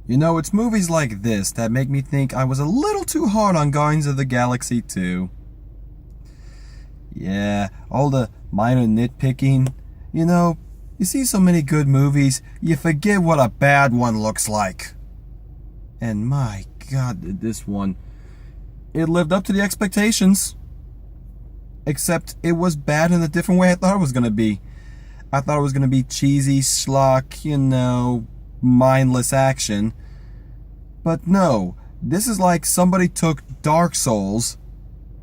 You know, it's movies like this that make me think I was a little too hard on Guardians of the Galaxy 2. Yeah, all the minor nitpicking. You know, you see so many good movies, you forget what a bad one looks like. And my God, this one, it lived up to the expectations. Except it was bad in a different way I thought it was going to be. I thought it was going to be cheesy, schlock, mindless action. But no, this is like somebody took Dark Souls,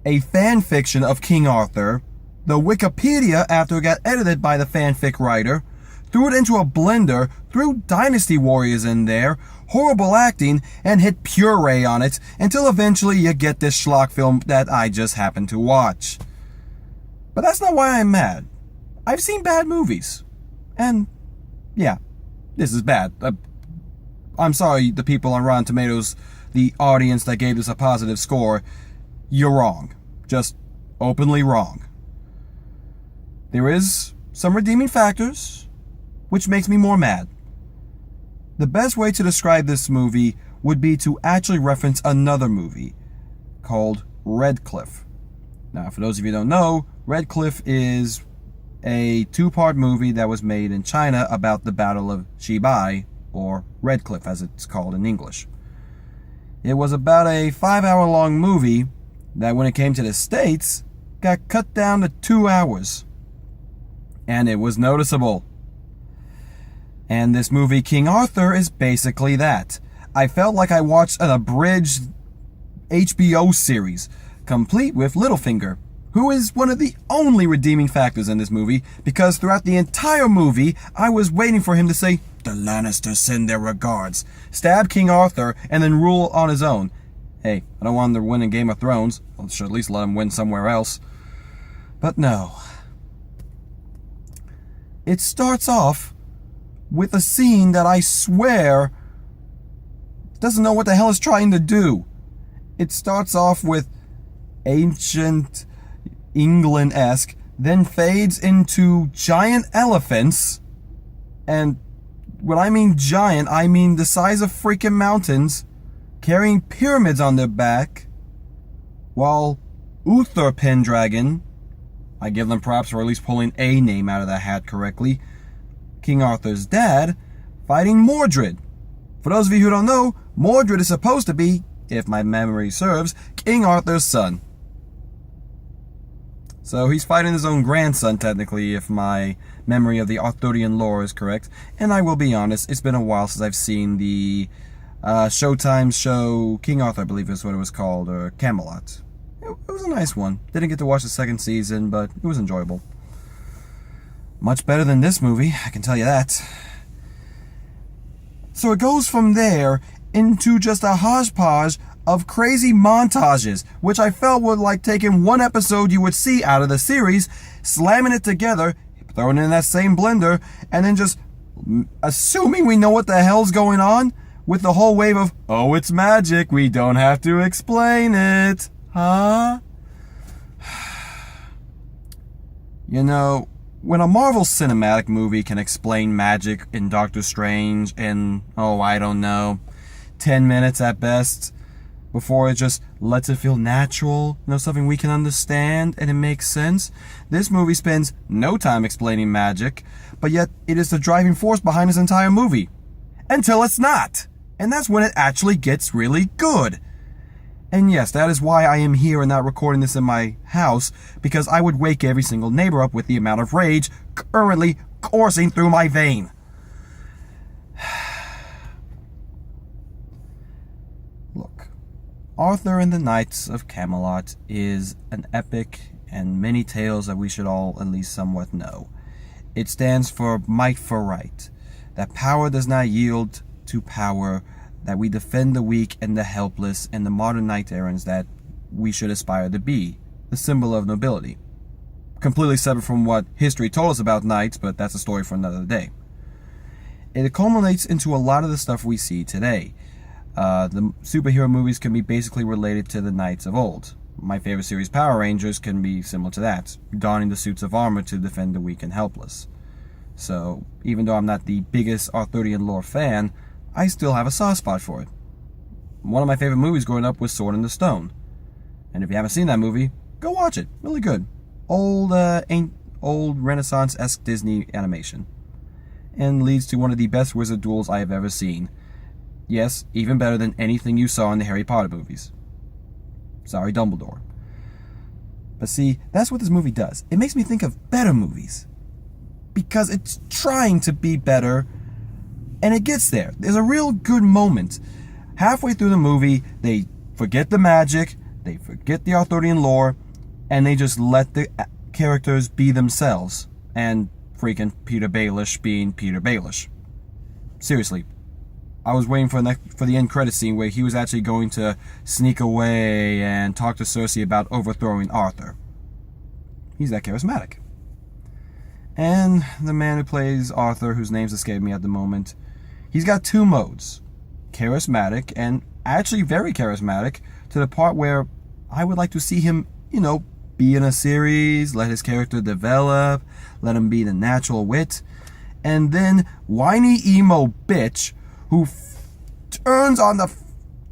a fan fiction of King Arthur, the Wikipedia after it got edited by the fanfic writer, threw it into a blender, threw Dynasty Warriors in there, horrible acting, and hit puree on it until eventually you get this schlock film that I just happened to watch. But that's not why I'm mad. I've seen bad movies. And, yeah, this is bad. I'm sorry, the people on Rotten Tomatoes, the audience that gave this a positive score, you're wrong. Just openly wrong. There is some redeeming factors, which makes me more mad. The best way to describe this movie would be to actually reference another movie called Red Cliff. Now, for those of you who don't know, Red Cliff is a two-part movie that was made in China about the Battle of Xibai, or Red Cliff as it's called in English. It was about a 5-hour-long movie that when it came to the States, got cut down to 2 hours. And it was noticeable. And this movie, King Arthur, is basically that. I felt like I watched an abridged HBO series, complete with Littlefinger, who is one of the only redeeming factors in this movie, because throughout the entire movie, I was waiting for him to say, "The Lannisters send their regards," stab King Arthur, and then rule on his own. Hey, I don't want him to win in Game of Thrones. I should at least let him win somewhere else. But no. It starts off with a scene that I swear doesn't know what the hell it's trying to do. It starts off with ancient England-esque, then fades into giant elephants, and when I mean giant, I mean the size of freaking mountains, carrying pyramids on their back, while Uther Pendragon, I give them props for at least pulling a name out of the hat correctly, King Arthur's dad, fighting Mordred. For those of you who don't know, Mordred is supposed to be, if my memory serves, King Arthur's son. So he's fighting his own grandson, technically, if my memory of the Arthurian lore is correct. And I will be honest, it's been a while since I've seen the Showtime show King Arthur, I believe is what it was called, or Camelot. It was a nice one. Didn't get to watch the second season, but it was enjoyable. Much better than this movie, I can tell you that. So it goes from there into just a hodgepodge of crazy montages, which I felt would like taking one episode you would see out of the series, slamming it together, throwing it in that same blender, and then just assuming we know what the hell's going on, with the whole wave of, "Oh, it's magic, we don't have to explain it." Huh? You know, when a Marvel Cinematic movie can explain magic in Doctor Strange in, I don't know, 10 minutes at best, before it just lets it feel natural, something we can understand and it makes sense, this movie spends no time explaining magic, but yet it is the driving force behind this entire movie. Until it's not. And that's when it actually gets really good. And yes, that is why I am here and not recording this in my house, because I would wake every single neighbor up with the amount of rage currently coursing through my vein. Look, Arthur and the Knights of Camelot is an epic and many tales that we should all at least somewhat know. It stands for might for right, that power does not yield to power, that we defend the weak and the helpless, and the modern knight-errants that we should aspire to be, the symbol of nobility. Completely separate from what history told us about knights, but that's a story for another day. It culminates into a lot of the stuff we see today. The superhero movies can be basically related to the knights of old. My favorite series, Power Rangers, can be similar to that, donning the suits of armor to defend the weak and helpless. So, even though I'm not the biggest Arthurian lore fan, I still have a soft spot for it. One of my favorite movies growing up was Sword in the Stone. And if you haven't seen that movie, go watch it. Really good. Old Renaissance-esque Disney animation. And leads to one of the best wizard duels I have ever seen. Yes, even better than anything you saw in the Harry Potter movies. Sorry, Dumbledore. But see, that's what this movie does. It makes me think of better movies. Because it's trying to be better, and it gets there. There's a real good moment. Halfway through the movie, they forget the magic, they forget the Arthurian lore, and they just let the characters be themselves. And freaking Peter Baelish being Peter Baelish. Seriously. I was waiting for the end credit scene where he was actually going to sneak away and talk to Cersei about overthrowing Arthur. He's that charismatic. And the man who plays Arthur, whose name's escaping me at the moment, he's got two modes. Charismatic, and actually very charismatic, to the part where I would like to see him, be in a series, let his character develop, let him be the natural wit. And then whiny emo bitch who turns on the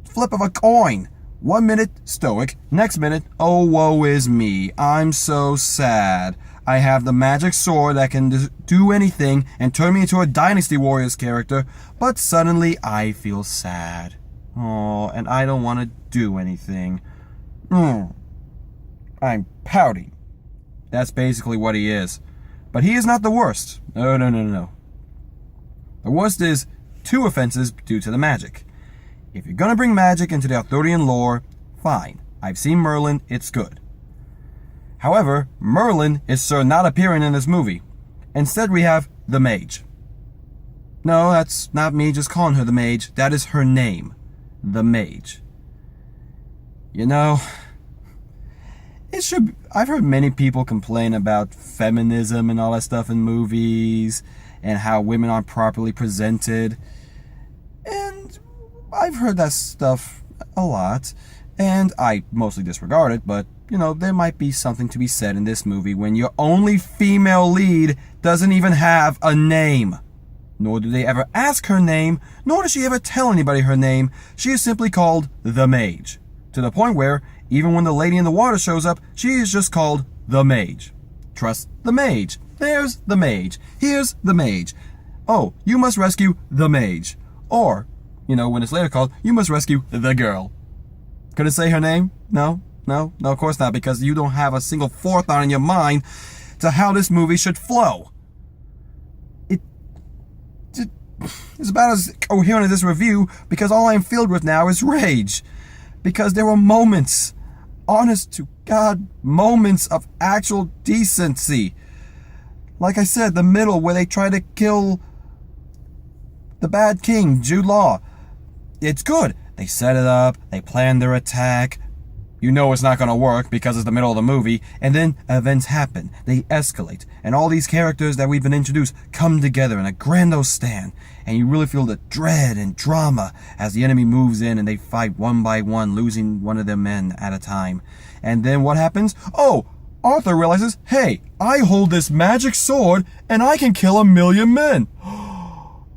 flip of a coin. 1 minute, stoic. Next minute, oh, woe is me. I'm so sad. I have the magic sword that can do anything and turn me into a Dynasty Warriors character, but suddenly I feel sad. Oh, and I don't want to do anything. I'm pouty. That's basically what he is. But he is not the worst. No. The worst is 2 offenses due to the magic. If you're gonna bring magic into the Arthurian lore, fine. I've seen Merlin, it's good. However, Merlin is not appearing in this movie. Instead, we have the Mage. No, that's not me just calling her the Mage. That is her name. The Mage. I've heard many people complain about feminism and all that stuff in movies, and how women aren't properly presented. And I've heard that stuff a lot, and I mostly disregard it, but, there might be something to be said in this movie when your only female lead doesn't even have a name. Nor do they ever ask her name, nor does she ever tell anybody her name. She is simply called the Mage. To the point where, even when the Lady in the Water shows up, she is just called the Mage. Trust the Mage. There's the Mage. Here's the Mage. Oh, you must rescue the Mage. Or, when it's later called, you must rescue the girl. Could it say her name? No, of course not, because you don't have a single forethought in your mind to how this movie should flow. It's about as coherent as this review, because all I am filled with now is rage. Because there were moments, honest to God, moments of actual decency. Like I said, the middle where they try to kill the bad king, Jude Law. It's good. They set it up, they plan their attack. It's not going to work because it's the middle of the movie, and then events happen. They escalate, and all these characters that we've been introduced come together in a grandiose stand, and you really feel the dread and drama as the enemy moves in and they fight one by one, losing one of their men at a time. And then what happens? Oh, Arthur realizes, hey, I hold this magic sword and I can kill 1,000,000 men.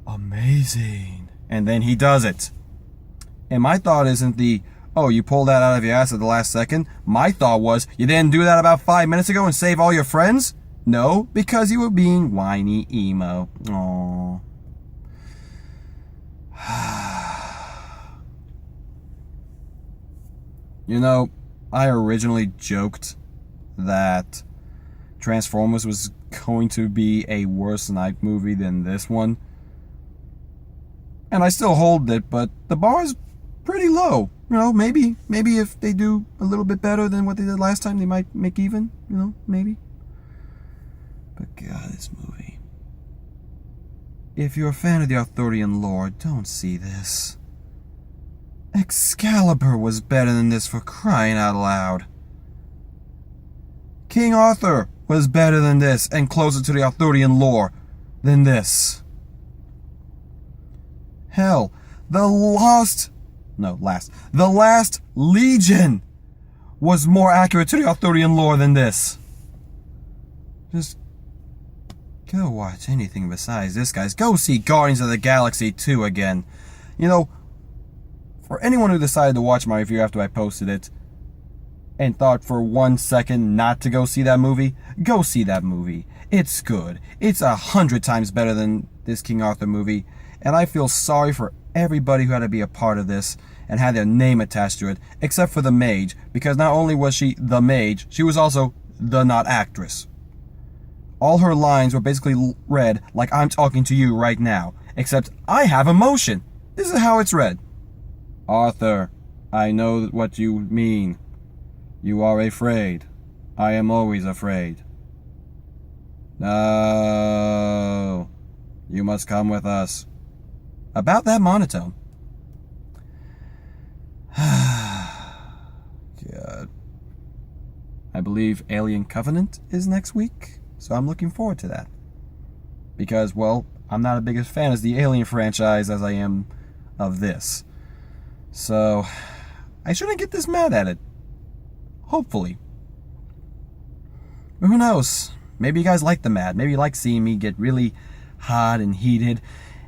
Amazing. And then he does it. And my thought isn't oh, you pulled that out of your ass at the last second. My thought was, you didn't do that about 5 minutes ago and save all your friends? No, because you were being whiny emo. Aww. I originally joked that Transformers was going to be a worse night movie than this one. And I still hold it, but the bar is pretty low. Maybe if they do a little bit better than what they did last time, they might make even, maybe. But God, this movie. If you're a fan of the Arthurian lore, don't see this. Excalibur was better than this, for crying out loud. King Arthur was better than this and closer to the Arthurian lore than this. Hell, the Last Legion was more accurate to the Arthurian lore than this. Just go watch anything besides this, guys. Go see Guardians of the Galaxy 2 again. You know, for anyone who decided to watch my review after I posted it and thought for 1 second not to go see that movie, go see that movie. It's good. It's 100 times better than this King Arthur movie, and I feel sorry for everybody who had to be a part of this and had their name attached to it, except for the mage, because not only was she the mage, she was also the not actress. All her lines were basically read like I'm talking to you right now, except I have emotion. This is how it's read. Arthur, I know what you mean. You are afraid. I am always afraid. No, you must come with us. About that monotone. God. I believe Alien Covenant is next week, so I'm looking forward to that. Because, well, I'm not as big a fan of the Alien franchise as I am of this. So, I shouldn't get this mad at it. Hopefully. But who knows? Maybe you guys like the mad. Maybe you like seeing me get really hot and heated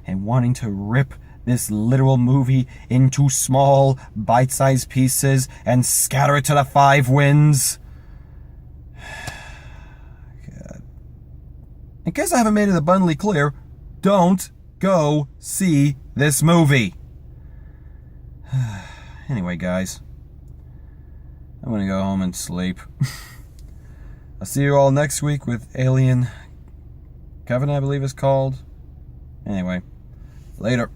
and wanting to rip this literal movie into small, bite-sized pieces and scatter it to the 5 winds. God. In case I haven't made it abundantly clear, don't go see this movie. Anyway, guys, I'm gonna go home and sleep. I'll see you all next week with Alien Covenant, I believe it's called. Anyway, later.